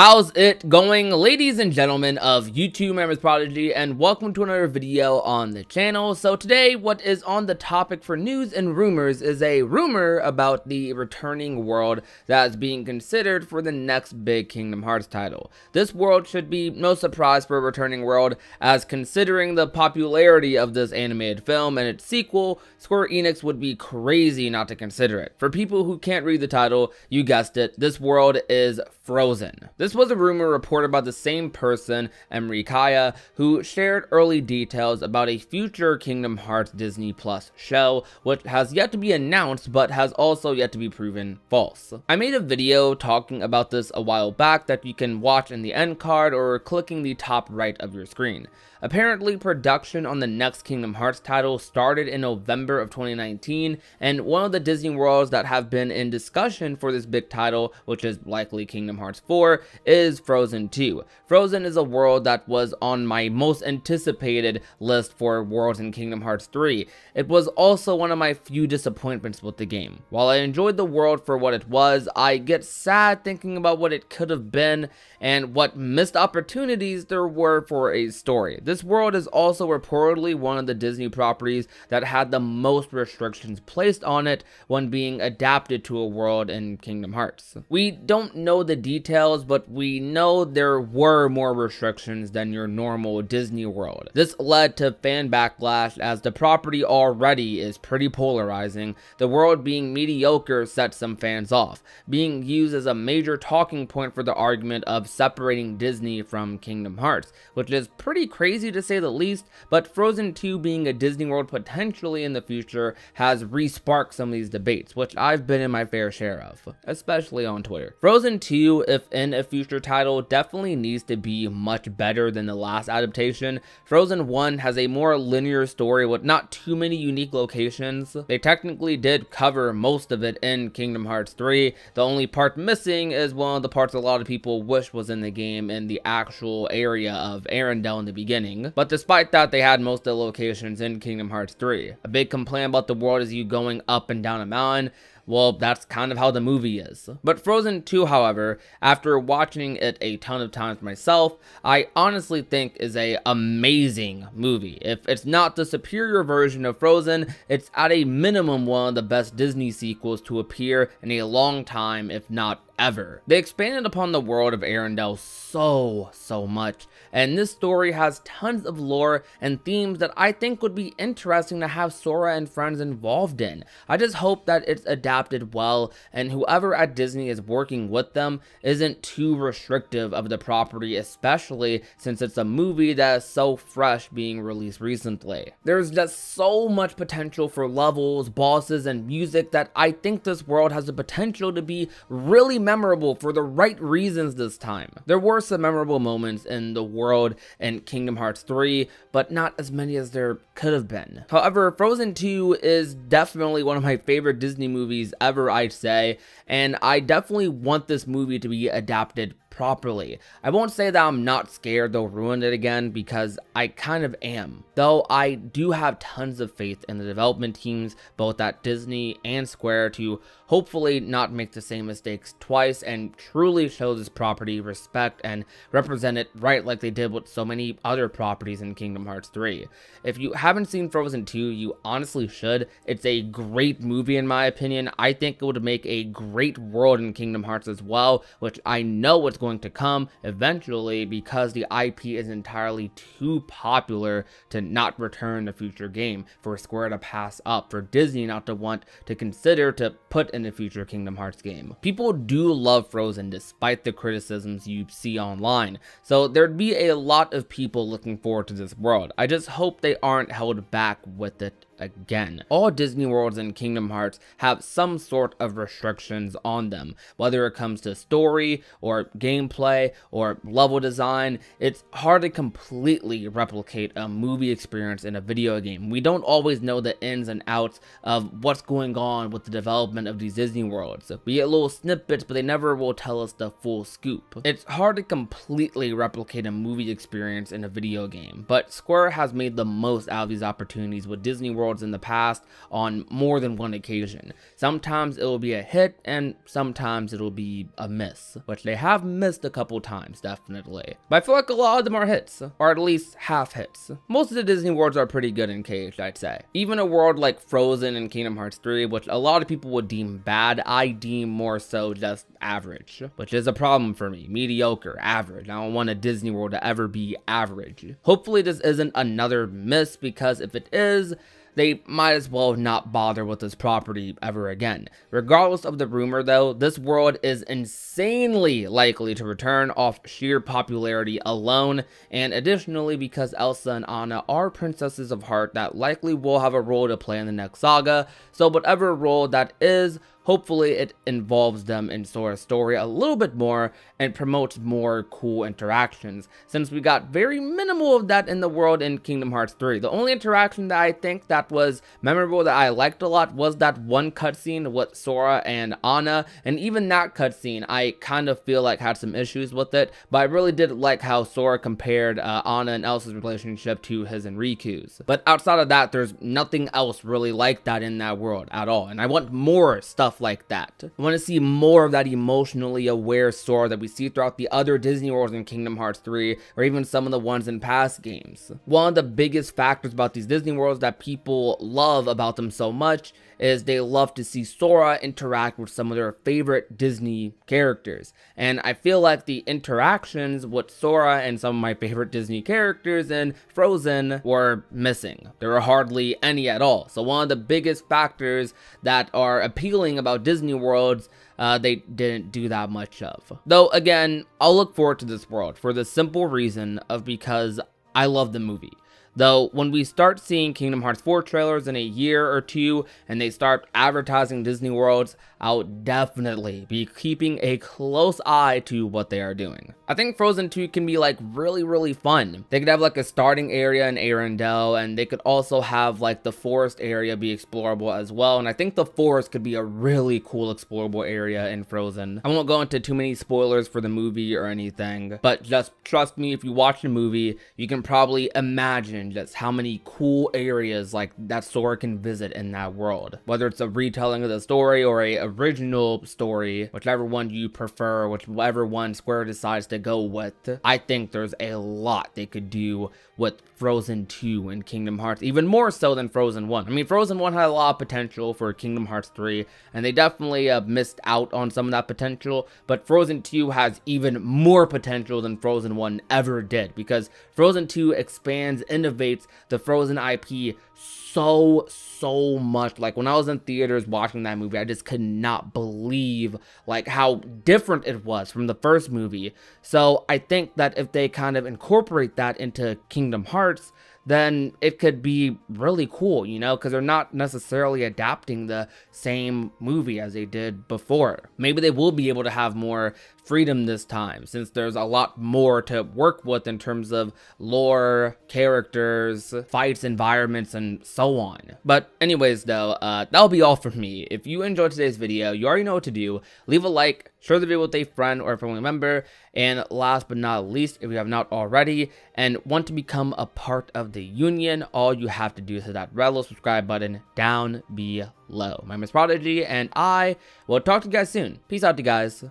How's it going, ladies and gentlemen of YouTube? My name is Prodigy and welcome to another video on the channel. So today what is on the topic for news and rumors is a rumor about the returning world that is being considered for the next big Kingdom Hearts title. This world should be no surprise for a returning world, as considering the popularity of this animated film and its sequel, Square Enix would be crazy not to consider it. For people who can't read the title, you guessed it, this world is Frozen. This was a rumor reported by the same person, Emery Kaya, who shared early details about a future Kingdom Hearts Disney Plus show, which has yet to be announced but has also yet to be proven false. I made a video talking about this a while back that you can watch in the end card or clicking the top right of your screen. Apparently, production on the next Kingdom Hearts title started in November of 2019, and one of the Disney worlds that have been in discussion for this big title, which is likely Kingdom Hearts 4, is Frozen 2. Frozen is a world that was on my most anticipated list for worlds in Kingdom Hearts 3. It was also one of my few disappointments with the game. While I enjoyed the world for what it was, I get sad thinking about what it could have been and what missed opportunities there were for a story. This world is also reportedly one of the Disney properties that had the most restrictions placed on it when being adapted to a world in Kingdom Hearts. We don't know the details, but we know there were more restrictions than your normal Disney world. This led to fan backlash, as the property already is pretty polarizing. The world being mediocre set some fans off, being used as a major talking point for the argument of separating Disney from Kingdom Hearts, which is pretty crazy to say the least, but Frozen 2 being a Disney world potentially in the future has re-sparked some of these debates, which I've been in my fair share of, especially on Twitter. Frozen 2, if in a future title, definitely needs to be much better than the last adaptation. Frozen 1 has a more linear story with not too many unique locations. They technically did cover most of it in Kingdom Hearts 3. The only part missing is one of the parts a lot of people wish was in the game, in the actual area of Arendelle in the beginning. But despite that, they had most of the locations in Kingdom Hearts 3. A big complaint about the world is you going up and down a mountain. Well, that's kind of how the movie is. But Frozen 2, however, after watching it a ton of times myself, I honestly think is a amazing movie. If it's not the superior version of Frozen, it's at a minimum one of the best Disney sequels to appear in a long time, if not ever. They expanded upon the world of Arendelle so much, and this story has tons of lore and themes that I think would be interesting to have Sora and friends involved in. I just hope that it's adapted well, and whoever at Disney is working with them isn't too restrictive of the property, especially since it's a movie that is so fresh being released recently. There's just so much potential for levels, bosses, and music that I think this world has the potential to be really memorable for the right reasons this time. There were some memorable moments in the world in Kingdom Hearts 3, but not as many as there could have been. However, Frozen 2 is definitely one of my favorite Disney movies ever, I'd say, and I definitely want this movie to be adapted properly. I won't say that I'm not scared they'll ruin it again, because I kind of am. Though I do have tons of faith in the development teams, both at Disney and Square, to hopefully not make the same mistakes twice and truly show this property respect and represent it right like they did with so many other properties in Kingdom Hearts 3. If you haven't seen Frozen 2, you honestly should. It's a great movie in my opinion. I think it would make a great world in Kingdom Hearts as well, which I know it's going to come eventually, because the IP is entirely too popular to not return a future game, for Square to pass up, for Disney not to want to consider to put in a future Kingdom Hearts game. People do love Frozen despite the criticisms you see online, so there'd be a lot of people looking forward to this world. I just hope they aren't held back with it again. All Disney worlds in Kingdom Hearts have some sort of restrictions on them, whether it comes to story or gameplay or level design. It's hard to completely replicate a movie experience in a video game. We don't always know the ins and outs of what's going on with the development of these Disney worlds. We get little snippets, but they never will tell us the full scoop. It's hard to completely replicate a movie experience in a video game, but Square has made the most out of these opportunities with Disney World worlds in the past on more than one occasion. Sometimes it will be a hit and sometimes it'll be a miss, which they have missed a couple times, definitely. But I feel like a lot of them are hits, or at least half hits. Most of the Disney worlds are pretty good in Caged, I'd say. Even a world like Frozen and Kingdom Hearts 3, which a lot of people would deem bad, I deem more so just average, which is a problem for me. Mediocre, average. I don't want a Disney world to ever be average. Hopefully this isn't another miss, because if it is, they might as well not bother with this property ever again. Regardless of the rumor though, this world is insanely likely to return off sheer popularity alone, and additionally because Elsa and Anna are princesses of heart that likely will have a role to play in the next saga, so whatever role that is, hopefully it involves them in Sora's story a little bit more and promotes more cool interactions, since we got very minimal of that in the world in Kingdom Hearts 3. The only interaction that I think that was memorable that I liked a lot was that one cutscene with Sora and Anna, and even that cutscene I kind of feel like had some issues with it, but I really did like how Sora compared Anna and Elsa's relationship to his and Riku's. But outside of that, there's nothing else really like that in that world at all, and I want more stuff like that. I want to see more of that emotionally aware Sora that we see throughout the other Disney worlds in Kingdom Hearts 3, or even some of the ones in past games. One of the biggest factors about these Disney worlds that people love about them so much is they love to see Sora interact with some of their favorite Disney characters. And I feel like the interactions with Sora and some of my favorite Disney characters in Frozen were missing. There were hardly any at all. So one of the biggest factors that are appealing about Disney worlds, they didn't do that much of. Though again, I'll look forward to this world for the simple reason of because I love the movie. Though, when we start seeing Kingdom Hearts 4 trailers in a year or two, and they start advertising Disney worlds, I'll definitely be keeping a close eye to what they are doing. I think Frozen 2 can be like really fun. They could have like a starting area in Arendelle, and they could also have like the forest area be explorable as well, and I think the forest could be a really cool explorable area in Frozen. I won't go into too many spoilers for the movie or anything, but just trust me, if you watch the movie, you can probably imagine just how many cool areas like that Sora can visit in that world. Whether it's a retelling of the story or a original story, whichever one you prefer, whichever one Square decides to go with, I think there's a lot they could do with Frozen 2 and Kingdom Hearts, even more so than Frozen 1. I mean, Frozen 1 had a lot of potential for Kingdom Hearts 3, and they definitely missed out on some of that potential, but Frozen 2 has even more potential than Frozen 1 ever did, because Frozen 2 expands, innovates the Frozen IP so much. Like when I was in theaters watching that movie, I just could not believe like how different it was from the first movie. So I think that if they kind of incorporate that into Kingdom Hearts, then it could be really cool, you know, because they're not necessarily adapting the same movie as they did before. Maybe they will be able to have more freedom this time, since there's a lot more to work with in terms of lore, characters, fights, environments, and so on. But anyways though, that'll be all from me. If you enjoyed today's video, you already know what to do. Leave a like, share the video with a friend or a family member, and last but not least, if you have not already and want to become a part of the union, all you have to do is hit that red little subscribe button down below. My name is Prodigy, and I will talk to you guys soon. Peace out, you guys.